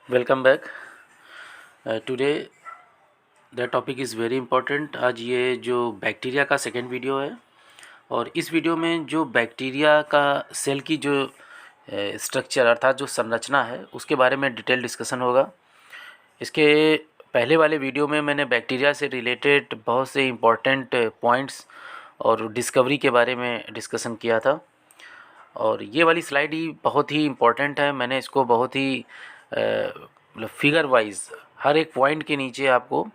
Welcome back. Today the topic is very important. आज ये जो बैक्टीरिया का सेकेंड वीडियो है और इस वीडियो में जो बैक्टीरिया का सेल की जो स्ट्रक्चर अर्थात जो संरचना है उसके बारे में डिटेल डिस्कशन होगा। इसके पहले वाले वीडियो में मैंने बैक्टीरिया से रिलेटेड बहुत से इम्पोर्टेंट पॉइंट्स और डिस्कवरी के बारे में डिस्कशन किया था और ये वाली स्लाइड ही बहुत ही इम्पोर्टेंट है। मैंने इसको बहुत ही मतलब फिगर वाइज हर एक पॉइंट के नीचे आपको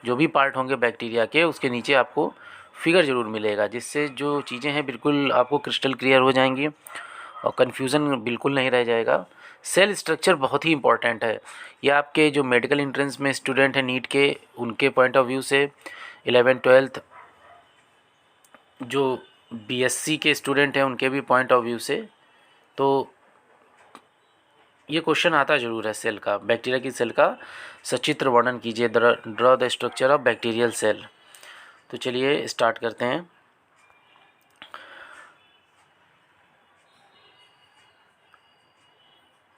जो भी पार्ट होंगे बैक्टीरिया के उसके नीचे आपको फिगर ज़रूर मिलेगा, जिससे जो चीज़ें हैं बिल्कुल आपको क्रिस्टल क्लियर हो जाएंगी और कन्फ्यूज़न बिल्कुल नहीं रह जाएगा। सेल स्ट्रक्चर बहुत ही इंपॉर्टेंट है। यह आपके जो मेडिकल एंट्रेंस में स्टूडेंट हैं नीट के, उनके पॉइंट ऑफ व्यू से, 11th-12th जो बीएससी के स्टूडेंट हैं उनके भी पॉइंट ऑफ व्यू से, तो ये क्वेश्चन आता ज़रूर है। सेल का, बैक्टीरिया की सेल का सचित्र वर्णन कीजिए, draw the structure of bacterial cell. तो चलिए स्टार्ट करते हैं।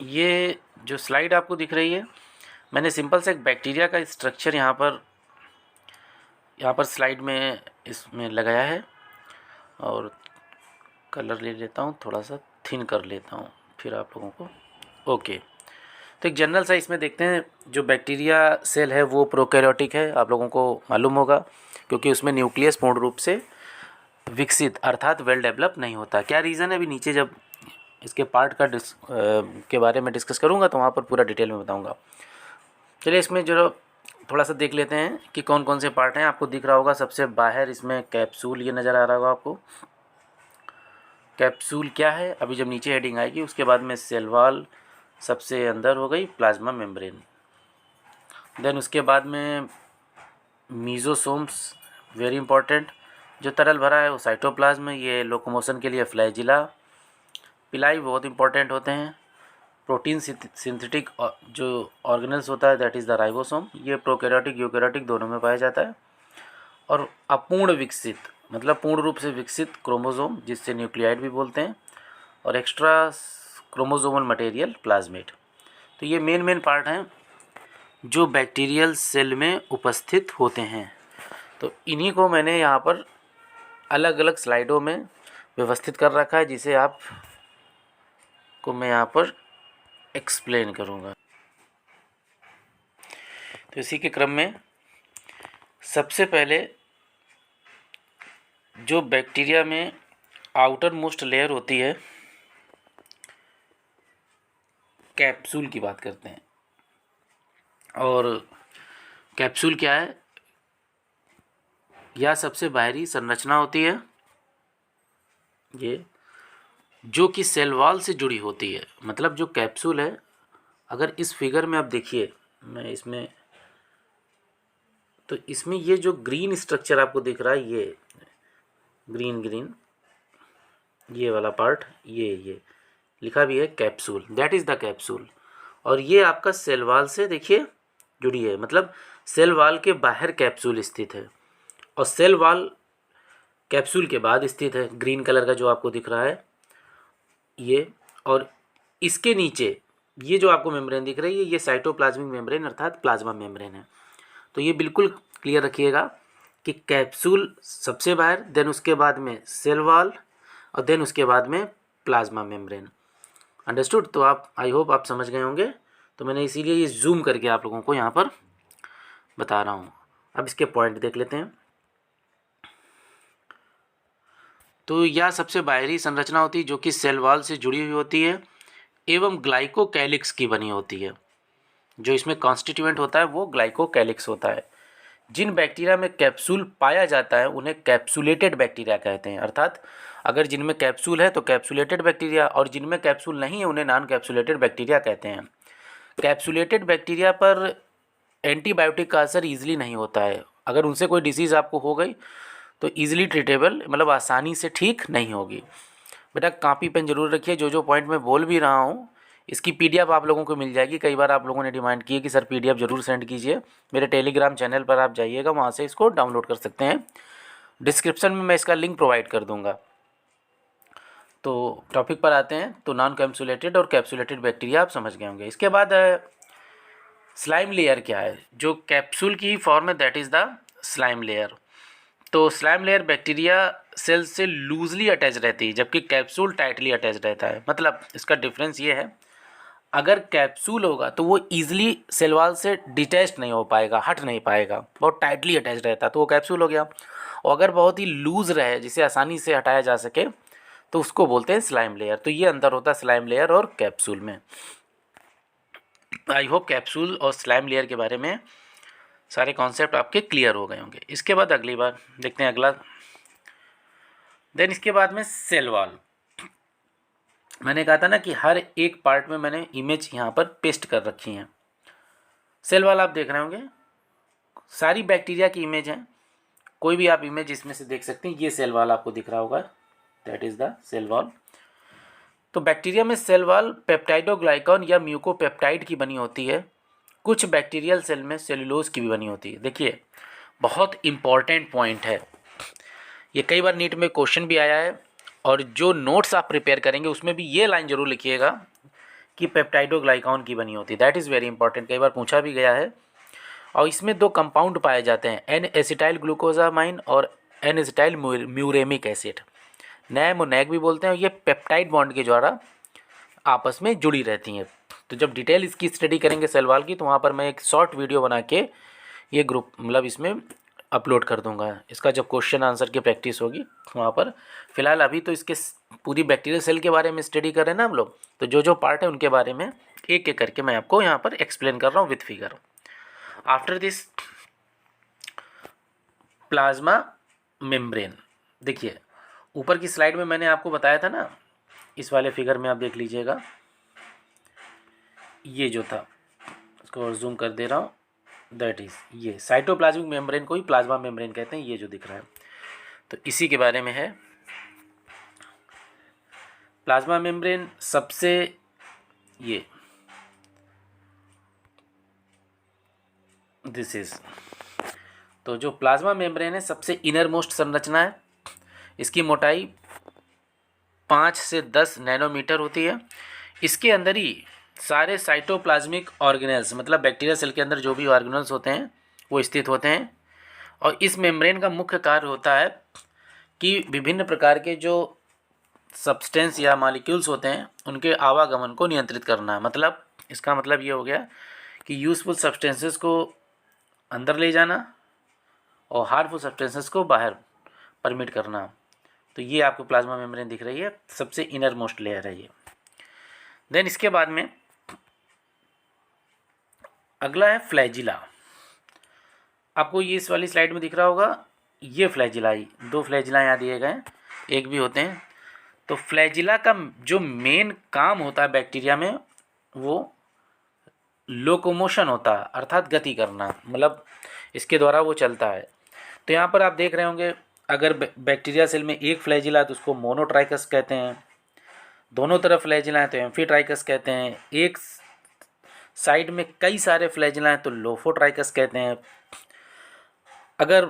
ये जो स्लाइड आपको दिख रही है, मैंने सिंपल से एक बैक्टीरिया का स्ट्रक्चर यहाँ पर स्लाइड में इसमें लगाया है और कलर ले लेता हूँ, थोड़ा सा थिन कर लेता हूँ फिर आप लोगों को। ओके, तो एक जनरल सा इसमें देखते हैं। जो बैक्टीरिया सेल है वो प्रोकैरियोटिक है, आप लोगों को मालूम होगा, क्योंकि उसमें न्यूक्लियस पूर्ण रूप से विकसित अर्थात वेल डेवलप नहीं होता। क्या रीज़न है, अभी नीचे जब इसके पार्ट का के बारे में डिस्कस करूँगा तो वहाँ पर पूरा डिटेल में बताऊँगा। चलिए इसमें जो थोड़ा सा देख लेते हैं कि कौन कौन से पार्ट हैं। आपको दिख रहा होगा सबसे बाहर इसमें कैप्सूल, ये नज़र आ रहा होगा आपको। कैप्सूल क्या है, अभी जब नीचे हेडिंग आएगी उसके बाद में सेल वॉल सबसे अंदर हो गई, प्लाज्मा मेम्ब्रेन, देन उसके बाद में मीजोसोम्स, वेरी इंपॉर्टेंट। जो तरल भरा है वो साइटोप्लाज्म, ये लोकोमोशन के लिए फ्लैजिला, पिलाई बहुत इंपॉर्टेंट होते हैं। प्रोटीन सिंथेटिक जो ऑर्गेनल्स होता है दैट इज़ द राइबोसोम, ये प्रोकैरियोटिक यूकैरियोटिक दोनों में पाया जाता है। और अपूर्ण विकसित मतलब पूर्ण रूप से विकसित क्रोमोसोम, जिससे न्यूक्लियाइड भी बोलते हैं, और एक्स्ट्रा क्रोमोसोमल मटेरियल प्लाज्मेट। तो ये मेन पार्ट हैं जो बैक्टीरियल सेल में उपस्थित होते हैं। तो इन्हीं को मैंने यहाँ पर अलग अलग स्लाइडों में व्यवस्थित कर रखा है, जिसे आप को मैं यहाँ पर एक्सप्लेन करूँगा। तो इसी के क्रम में सबसे पहले जो बैक्टीरिया में आउटर मोस्ट लेयर होती है, कैप्सूल की बात करते हैं। और कैप्सूल क्या है, यह सबसे बाहरी संरचना होती है ये, जो कि सेल वॉल से जुड़ी होती है। मतलब जो कैप्सूल है, अगर इस फिगर में आप देखिए, मैं इसमें तो इसमें ये जो ग्रीन स्ट्रक्चर आपको दिख रहा है, ये ग्रीन ये वाला पार्ट, ये लिखा भी है capsule, that is the capsule. और ये आपका सेल वॉल से देखिए जुड़ी है, मतलब सेल वॉल के बाहर कैप्सूल स्थित है और सेल वॉल कैप्सूल के बाद स्थित है। ग्रीन कलर का जो आपको दिख रहा है ये, और इसके नीचे ये जो आपको मेम्ब्रेन दिख रही है, ये साइटोप्लाज्मिक मेम्ब्रेन अर्थात प्लाज्मा मेम्ब्रेन है। तो ये बिल्कुल क्लियर रखिएगा कि कैप्सूल सबसे बाहर, देन उसके बाद में सेल वॉल और देन उसके बाद में प्लाज्मा मेम्ब्रेन। अंडरस्टूड? तो आप, आई होप आप समझ गए होंगे। तो मैंने इसीलिए ये जूम करके आप लोगों को यहाँ पर बता रहा हूँ। अब इसके पॉइंट देख लेते हैं। तो यह सबसे बाहरी संरचना होती है जो कि सेल वॉल से जुड़ी हुई होती है एवं ग्लाइकोकैलिक्स की बनी होती है। जो इसमें कॉन्स्टिट्यूएंट होता है वो ग्लाइकोकैलिक्स होता है। जिन बैक्टीरिया में कैप्सूल पाया जाता है उन्हें कैप्सुलेटेड बैक्टीरिया कहते हैं। अर्थात अगर जिनमें कैप्सूल है तो कैप्सुलेटेड बैक्टीरिया, और जिनमें कैप्सूल नहीं है उन्हें नॉन कैप्सुलेटेड बैक्टीरिया कहते हैं। कैप्सुलेटेड बैक्टीरिया पर एंटीबायोटिक का असर ईजिली नहीं होता है। अगर उनसे कोई डिसीज़ आपको हो गई तो ईजिली ट्रीटेबल, मतलब आसानी से ठीक नहीं होगी। बेटा कॉपी पेन जरूर रखिए, जो पॉइंट मैं बोल भी रहा हूँ इसकी पीडीएफ आप लोगों को मिल जाएगी। कई बार आप लोगों ने डिमांड की है कि सर पीडीएफ ज़रूर सेंड कीजिए। मेरे टेलीग्राम चैनल पर आप जाइएगा, वहाँ से इसको डाउनलोड कर सकते हैं। डिस्क्रिप्शन में मैं इसका लिंक प्रोवाइड कर दूँगा। तो टॉपिक पर आते हैं। तो नॉन कैप्सुलेटेड और कैप्सुलेटेड बैक्टीरिया आप समझ गए होंगे। इसके बाद स्लाइम लेयर क्या है, जो कैप्सूल की फॉर्म है that is the slime layer. तो स्लाइम लेयर बैक्टीरिया सेल से लूजली अटैच रहती है जबकि कैप्सूल टाइटली अटैच रहता है। मतलब इसका डिफरेंस ये है, अगर कैप्सूल होगा तो वो ईजिली सेल वॉल से डिटैच नहीं हो पाएगा, हट नहीं पाएगा, बहुत टाइटली अटैच रहता है तो वो कैप्सूल हो गया। और अगर बहुत ही लूज़ रहे जिसे आसानी से हटाया जा सके तो उसको बोलते हैं स्लाइम लेयर। तो ये अंतर होता है स्लाइम लेयर और कैप्सूल में। आई होप कैप्सूल और स्लाइम लेयर के बारे में सारे कॉन्सेप्ट आपके क्लियर हो गए होंगे। इसके बाद अगली बार देखते हैं अगला। देन इसके बाद में सेल वॉल। मैंने कहा था ना कि हर एक पार्ट में मैंने इमेज यहाँ पर पेस्ट कर रखी हैं। सेल वॉल आप देख रहे होंगे, सारी बैक्टीरिया की इमेज है, कोई भी आप इमेज इसमें से देख सकते हैं। ये सेल वॉल आपको दिख रहा होगा, that is the cell wall. तो बैक्टीरिया में सेल वॉल पेप्टाइडोग्लाइकॉन या म्यूकोपेप्टाइड की बनी होती है। कुछ बैक्टीरियल सेल में सेलुलोज की भी बनी होती है। देखिए बहुत इम्पॉर्टेंट पॉइंट है ये, कई बार नीट में क्वेश्चन भी आया है और जो नोट्स आप प्रिपेयर करेंगे उसमें भी ये लाइन जरूर लिखिएगा कि पेप्टाइडोग्लाइकॉन की बनी होती है। दैट इज़ वेरी इंपॉर्टेंट, कई बार पूछा भी गया है। और इसमें दो कंपाउंड पाए जाते हैं, एन एसिटाइल ग्लूकोजामाइन और N acetyl muramic acid, NAM और नैग भी बोलते हैं। और ये पेप्टाइड बॉन्ड के द्वारा आपस में जुड़ी रहती हैं। तो जब डिटेल इसकी स्टडी करेंगे सेल वॉल की तो वहाँ पर मैं एक शॉर्ट वीडियो बना के ये ग्रुप मतलब इसमें अपलोड कर दूंगा। इसका जब क्वेश्चन आंसर की प्रैक्टिस होगी वहाँ पर, फिलहाल अभी तो इसके पूरी बैक्टीरियल सेल के बारे में स्टडी कर रहे हैं ना हम लोग, तो जो जो पार्ट है उनके बारे में एक एक करके मैं आपको यहाँ पर एक्सप्लेन कर रहा हूँ with figure. After this plasma membrane. देखिए ऊपर की स्लाइड में मैंने आपको बताया था ना, इस वाले फिगर में आप देख लीजिएगा, ये जो था इसको और जूम कर दे रहा हूँ, दैट इज़ ये साइटोप्लाज्मिक मेम्ब्रेन को ही प्लाज्मा मेम्ब्रेन कहते हैं। ये जो दिख रहा है तो इसी के बारे में है। प्लाज्मा मेम्ब्रेन सबसे ये दिस इज, तो जो प्लाज्मा मेम्ब्रेन है सबसे इनर मोस्ट संरचना है। इसकी मोटाई 5 से 10 नैनोमीटर होती है। इसके अंदर ही सारे साइटोप्लाज्मिक ऑर्गेनेल्स मतलब बैक्टीरिया सेल के अंदर जो भी ऑर्गेनेल्स होते हैं वो स्थित होते हैं। और इस मेम्ब्रेन का मुख्य कार्य होता है कि विभिन्न प्रकार के जो सब्सटेंस या मॉलिक्यूल्स होते हैं उनके आवागमन को नियंत्रित करना है। मतलब इसका मतलब ये हो गया कि यूज़फुल सब्सटेंसेस को अंदर ले जाना और हार्मफुल सब्सटेंसेस को बाहर परमिट करना। तो ये आपको प्लाज्मा मेम्ब्रेन दिख रही है, सबसे इनर मोस्ट लेयर है ये। देन इसके बाद में अगला है फ्लैजिला। आपको ये इस वाली स्लाइड में दिख रहा होगा, ये फ्लैजिला ही, दो फ्लैजिला यहाँ दिए गए, एक भी होते हैं। तो फ्लैजिला का जो मेन काम होता है बैक्टीरिया में वो लोकोमोशन होता है, अर्थात गति करना, मतलब इसके द्वारा वो चलता है। तो यहाँ पर आप देख रहे होंगे अगर बैक्टीरिया सेल में एक फ्लैजिला है तो उसको मोनोट्राइकस कहते हैं, दोनों तरफ फ्लैजिला है तो एम्फीट्राइकस कहते हैं, एक साइड में कई सारे फ्लैजिला हैं तो लोफोट्राइकस कहते हैं। अगर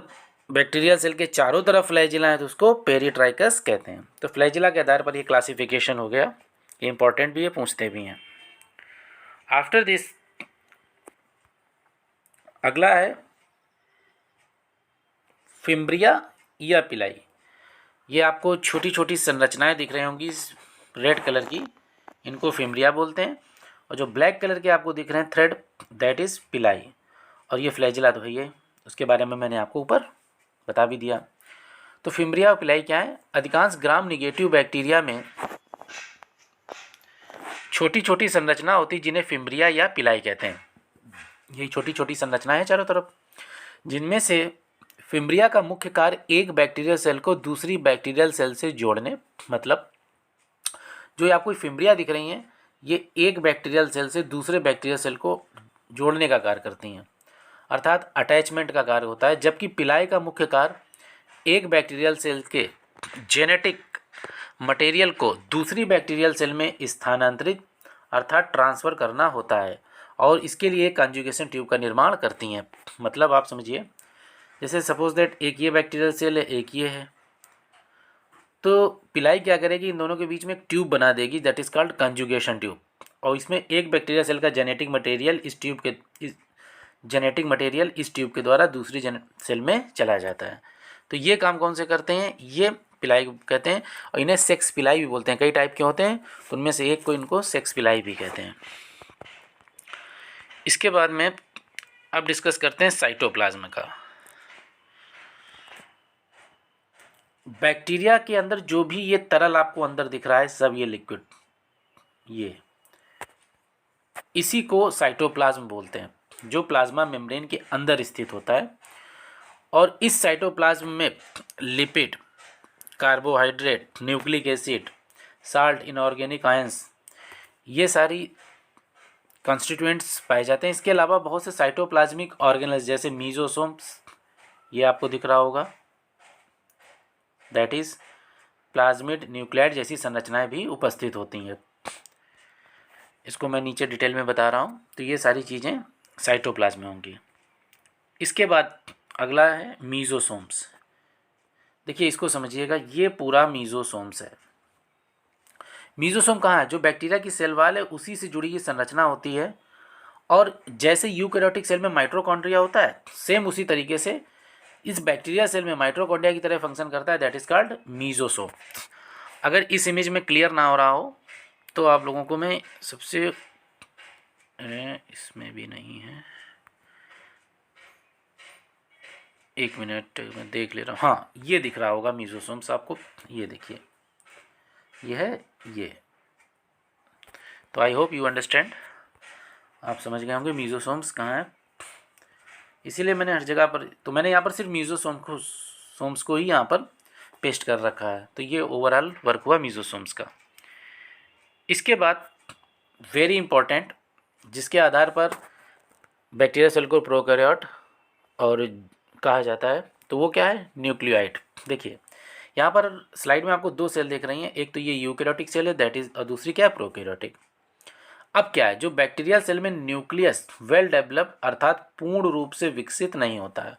बैक्टीरियल सेल के चारों तरफ फ्लैजिला है तो उसको पेरीट्राइकस कहते हैं। तो फ्लैजिला के आधार पर ये क्लासिफिकेशन हो गया, ये इंपॉर्टेंट भी है, पूछते भी हैं। आफ्टर दिस अगला है फिम्ब्रिया या पिलाई। ये आपको छोटी छोटी संरचनाएं दिख रही होंगी रेड कलर की, इनको फिम्ब्रिया बोलते हैं। और जो ब्लैक कलर के आपको दिख रहे हैं थ्रेड, दैट इज़ पिलाई। और ये फ्लैजिला तो है ये, उसके बारे में मैंने आपको ऊपर बता भी दिया। तो फिम्ब्रिया और पिलाई क्या है? अधिकांश ग्राम निगेटिव बैक्टीरिया में छोटी छोटी संरचना होती है जिन्हें फिम्ब्रिया या पिलाई कहते हैं। यही छोटी छोटी संरचना है चारों तरफ, जिनमें से फिम्ब्रिया का मुख्य कार्य एक बैक्टीरियल सेल को दूसरी बैक्टीरियल सेल से जोड़ने, मतलब जो ये आपको फिम्ब्रिया दिख रही हैं ये एक बैक्टीरियल सेल से दूसरे बैक्टीरियल सेल को जोड़ने का कार्य करती हैं, अर्थात अटैचमेंट का कार्य होता है। जबकि पिलाई का मुख्य कार्य एक बैक्टीरियल सेल के जेनेटिक मटेरियल को दूसरी बैक्टीरियल सेल में स्थानांतरित अर्थात ट्रांसफ़र करना होता है, और इसके लिए कंजुगेशन ट्यूब का निर्माण करती हैं। मतलब आप समझिए, जैसे सपोज दैट एक ये बैक्टीरियल सेल है, एक ये है, तो पिलाई क्या करेगी, इन दोनों के बीच में एक ट्यूब बना देगी, that is called conjugation tube. और इसमें एक बैक्टीरिया सेल का जेनेटिक मटेरियल इस ट्यूब के द्वारा दूसरी सेल में चला जाता है। तो ये काम कौन से करते हैं? ये पिलाई कहते हैं, और इन्हें सेक्स पिलाई भी बोलते हैं। कई टाइप के होते हैं, तो उनमें से एक को इनको सेक्स पिलाई भी कहते हैं। इसके बाद में अब डिस्कस करते हैं साइटोप्लाज्म का। बैक्टीरिया के अंदर जो भी ये तरल आपको अंदर दिख रहा है, सब ये लिक्विड, ये इसी को साइटोप्लाज्म बोलते हैं, जो प्लाज्मा मेम्ब्रेन के अंदर स्थित होता है। और इस साइटोप्लाज्म में lipid, carbohydrate, nucleic acid, salt, inorganic ions, ये सारी कॉन्स्टिट्यूएंट्स पाए जाते हैं। इसके अलावा बहुत से साइटोप्लाज्मिक ऑर्गेनल्स जैसे मीजोसोम्स, ये आपको दिख रहा होगा, दैट इज प्लाज्मिड, न्यूक्लियाइड जैसी संरचनाएं भी उपस्थित होती हैं। इसको मैं नीचे डिटेल में बता रहा हूँ। तो ये सारी चीज़ें साइटोप्लाज्म में होंगी। इसके बाद अगला है मीजोसोम्स। देखिए इसको समझिएगा, ये पूरा मीजोसोम्स है। मीजोसोम कहाँ है? जो बैक्टीरिया की सेल वाल है उसी से जुड़ी ये संरचना होती है। और जैसे यूकैरियोटिक सेल में माइटोकॉन्ड्रिया होता है, सेम उसी तरीके से इस बैक्टीरिया सेल में माइटोकॉन्ड्रिया की तरह फंक्शन करता है, दैट इज कॉल्ड मीजोसोम। अगर इस इमेज में क्लियर ना हो रहा हो तो आप लोगों को मैं सबसे, इसमें भी नहीं है, एक मिनट मैं देख ले रहा हूँ। हाँ, ये दिख रहा होगा मीजोसोम्स आपको, ये देखिए, ये है ये। तो आई होप यू अंडरस्टैंड, आप समझ गए होंगे मीजोसोम्स कहाँ है। इसीलिए मैंने हर जगह पर, तो मैंने यहाँ पर सिर्फ मीजोसोम्स को ही यहाँ पर पेस्ट कर रखा है। तो ये ओवरऑल वर्क हुआ मीजोसोम्स का। इसके बाद वेरी इंपॉर्टेंट, जिसके आधार पर बैक्टीरिया सेल को प्रोकैरियोट और कहा जाता है, तो वो क्या है? न्यूक्लियोइड। देखिए यहाँ पर स्लाइड में आपको दो सेल देख रही हैं, एक तो ये यूकैरियोटिक सेल है दैट इज, और दूसरी क्या है? प्रोकैरियोटिक। अब क्या है, जो बैक्टीरिया सेल में न्यूक्लियस वेल डेवलप अर्थात पूर्ण रूप से विकसित नहीं होता है।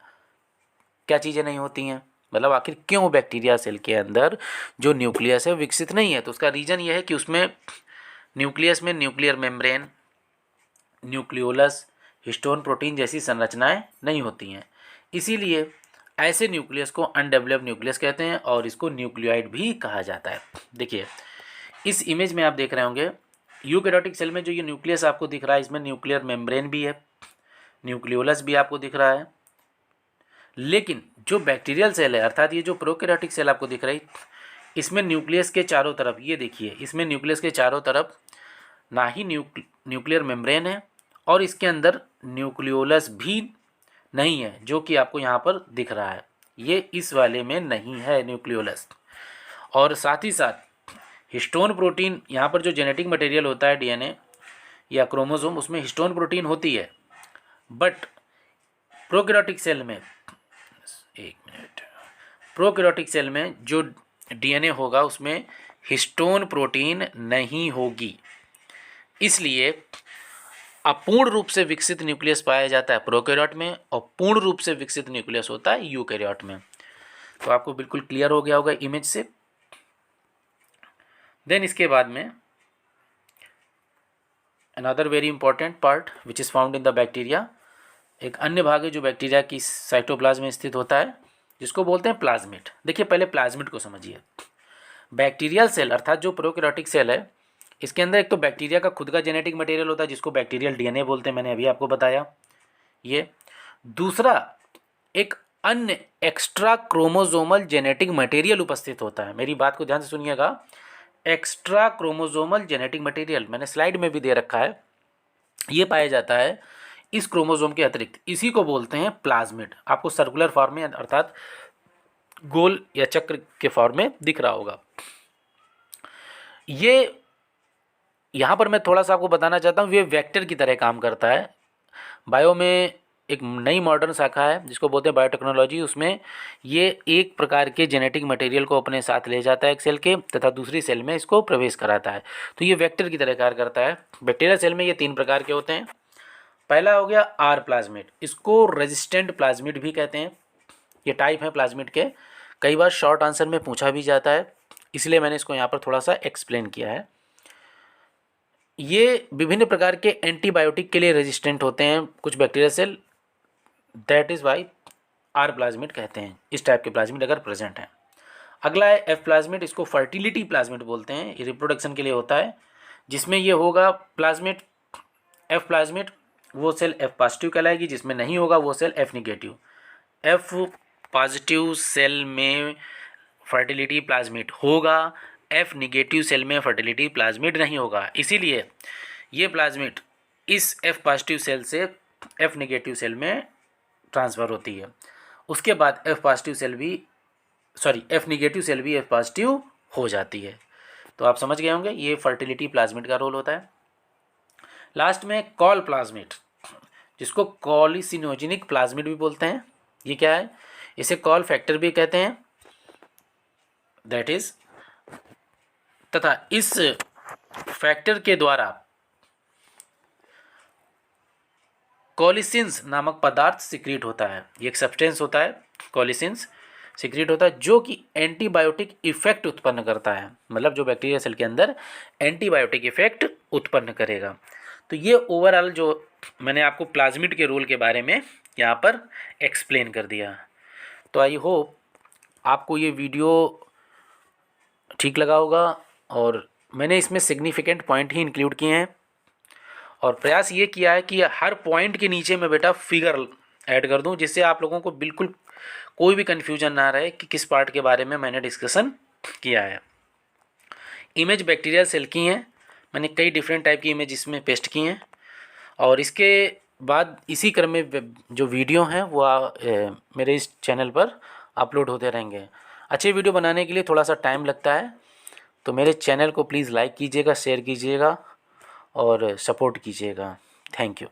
क्या चीज़ें नहीं होती हैं, मतलब आखिर क्यों बैक्टीरिया सेल के अंदर जो न्यूक्लियस है विकसित नहीं है? तो उसका रीज़न ये है कि उसमें न्यूक्लियस में nuclear membrane, nucleolus, histone protein जैसी संरचनाएं नहीं होती हैं। इसीलिए ऐसे न्यूक्लियस को अनडेवलप्ड न्यूक्लियस कहते हैं और इसको न्यूक्लियोइड भी कहा जाता है। देखिए इस इमेज में आप देख रहे होंगे, यूकैरियोटिक सेल में जो ये न्यूक्लियस आपको दिख रहा है, इसमें न्यूक्लियर मेम्ब्रेन भी है, न्यूक्लियोलस भी आपको दिख रहा है। लेकिन जो बैक्टीरियल सेल है, अर्थात ये जो प्रोकैरियोटिक सेल आपको दिख रही, इसमें न्यूक्लियस के चारों तरफ, ये देखिए इसमें न्यूक्लियस के चारों तरफ ना ही न्यूक्लियर मेम्ब्रेन है और इसके अंदर न्यूक्लियोलस भी नहीं है, जो कि आपको यहाँ पर दिख रहा है। ये इस वाले में नहीं है न्यूक्लियोलस। और साथ ही साथ हिस्टोन प्रोटीन, यहाँ पर जो जेनेटिक मटेरियल होता है डीएनए या क्रोमोसोम, उसमें हिस्टोन प्रोटीन होती है। बट प्रोकैरियोटिक सेल में, एक मिनट, प्रोकैरियोटिक सेल में जो डीएनए होगा उसमें हिस्टोन प्रोटीन नहीं होगी। इसलिए अपूर्ण रूप से विकसित न्यूक्लियस पाया जाता है प्रोकैरियोट में और पूर्ण रूप से विकसित न्यूक्लियस होता है यूकैरियोट में। तो आपको बिल्कुल क्लियर हो गया होगा इमेज से। देन इसके बाद में another very important part which is found in the bacteria, एक अन्य भाग है जो बैक्टीरिया की साइटोप्लाज्म में स्थित होता है, जिसको बोलते हैं प्लाज्मिड। देखिए पहले प्लाज्मिड को समझिए। बैक्टीरियल सेल अर्थात जो प्रोकैरियोटिक सेल है, इसके अंदर एक तो बैक्टीरिया का खुद का जेनेटिक मटेरियल होता है जिसको बैक्टीरियल डीएनए बोलते हैं, मैंने अभी आपको बताया ये। दूसरा एक अन्य एक्स्ट्रा क्रोमोजोमल जेनेटिक मटेरियल उपस्थित होता है। मेरी बात को ध्यान से सुनिएगा, एक्स्ट्रा क्रोमोजोमल जेनेटिक मटेरियल मैंने स्लाइड में भी दे रखा है, ये पाया जाता है इस क्रोमोजोम के अतिरिक्त। इसी को बोलते हैं प्लाज्मिड। आपको सर्कुलर फॉर्म में अर्थात गोल या चक्र के फॉर्म में दिख रहा होगा। ये यहाँ पर मैं थोड़ा सा आपको बताना चाहता हूँ, ये वेक्टर की तरह काम करता है। बायो में एक नई मॉडर्न शाखा है जिसको बोलते हैं बायोटेक्नोलॉजी, उसमें ये एक प्रकार के जेनेटिक मटेरियल को अपने साथ ले जाता है एक सेल के, तथा दूसरी सेल में इसको प्रवेश कराता है। तो ये वेक्टर की तरह कार्य करता है। बैक्टीरिया सेल में ये 3 प्रकार के होते हैं। पहला हो गया आर प्लाज्मिड, इसको रेजिस्टेंट प्लाज्मिड भी कहते हैं। ये टाइप है प्लाज्मिड के, कई बार शॉर्ट आंसर में पूछा भी जाता है, इसलिए मैंने इसको यहाँ पर थोड़ा सा एक्सप्लेन किया है। ये विभिन्न प्रकार के एंटीबायोटिक के लिए रेजिस्टेंट होते हैं कुछ bacteria cell, that is why R plasmid कहते हैं इस टाइप के प्लाज्मिड अगर प्रेजेंट हैं। अगला है एफ प्लाज्मिड, इसको फर्टिलिटी प्लाज्मिड बोलते हैं, ये रिप्रोडक्शन के लिए होता है, जिसमें ये होगा प्लाज्मिड एफ प्लाज्मिड, वो सेल एफ पॉजिटिव कहलाएगी, जिसमें नहीं होगा वो cell F negative. F positive cell में फर्टिलिटी प्लाज्मिड होगा, एफ निगेटिव सेल में फर्टिलिटी प्लाज्मिड नहीं होगा, इसीलिए ये प्लाज्मिड इस एफ पॉजिटिव सेल से एफ निगेटिव सेल में ट्रांसफ़र होती है। उसके बाद एफ पॉजिटिव सेल भी एफ निगेटिव सेल भी एफ पॉजिटिव हो जाती है। तो आप समझ गए होंगे ये फर्टिलिटी प्लाज्मिड का रोल होता है। लास्ट में कॉल प्लाज्मिड, जिसको कॉलिसिनोजेनिक प्लाज्मिड भी बोलते हैं, ये क्या है, इसे कॉल फैक्टर भी कहते हैं, दैट इज, तथा इस फैक्टर के द्वारा कॉलिसिन्स नामक पदार्थ सिक्रीट होता है। ये एक सब्सटेंस होता है, कॉलिसिन्स सिक्रीट होता है, जो कि एंटीबायोटिक इफेक्ट उत्पन्न करता है, मतलब जो बैक्टीरिया सेल के अंदर एंटीबायोटिक इफेक्ट उत्पन्न करेगा। तो ये ओवरऑल जो मैंने आपको प्लाज्मिड के रोल के बारे में यहाँ पर एक्सप्लेन कर दिया। तो आई होप आपको ये वीडियो ठीक लगा होगा, और मैंने इसमें सिग्निफिकेंट पॉइंट ही इंक्लूड किए हैं, और प्रयास ये किया है कि हर पॉइंट के नीचे मैं बेटा फिगर ऐड कर दूं, जिससे आप लोगों को बिल्कुल कोई भी कन्फ्यूजन ना रहे कि किस पार्ट के बारे में मैंने डिस्कशन किया है। इमेज बैक्टीरिया सेल की हैं, मैंने कई डिफरेंट टाइप की इमेज इसमें पेस्ट की हैं, और इसके बाद इसी क्रम में जो वीडियो हैं वो मेरे इस चैनल पर अपलोड होते रहेंगे। अच्छे वीडियो बनाने के लिए थोड़ा सा टाइम लगता है, तो मेरे चैनल को प्लीज़ लाइक कीजिएगा, शेयर कीजिएगा और सपोर्ट कीजिएगा। Thank you.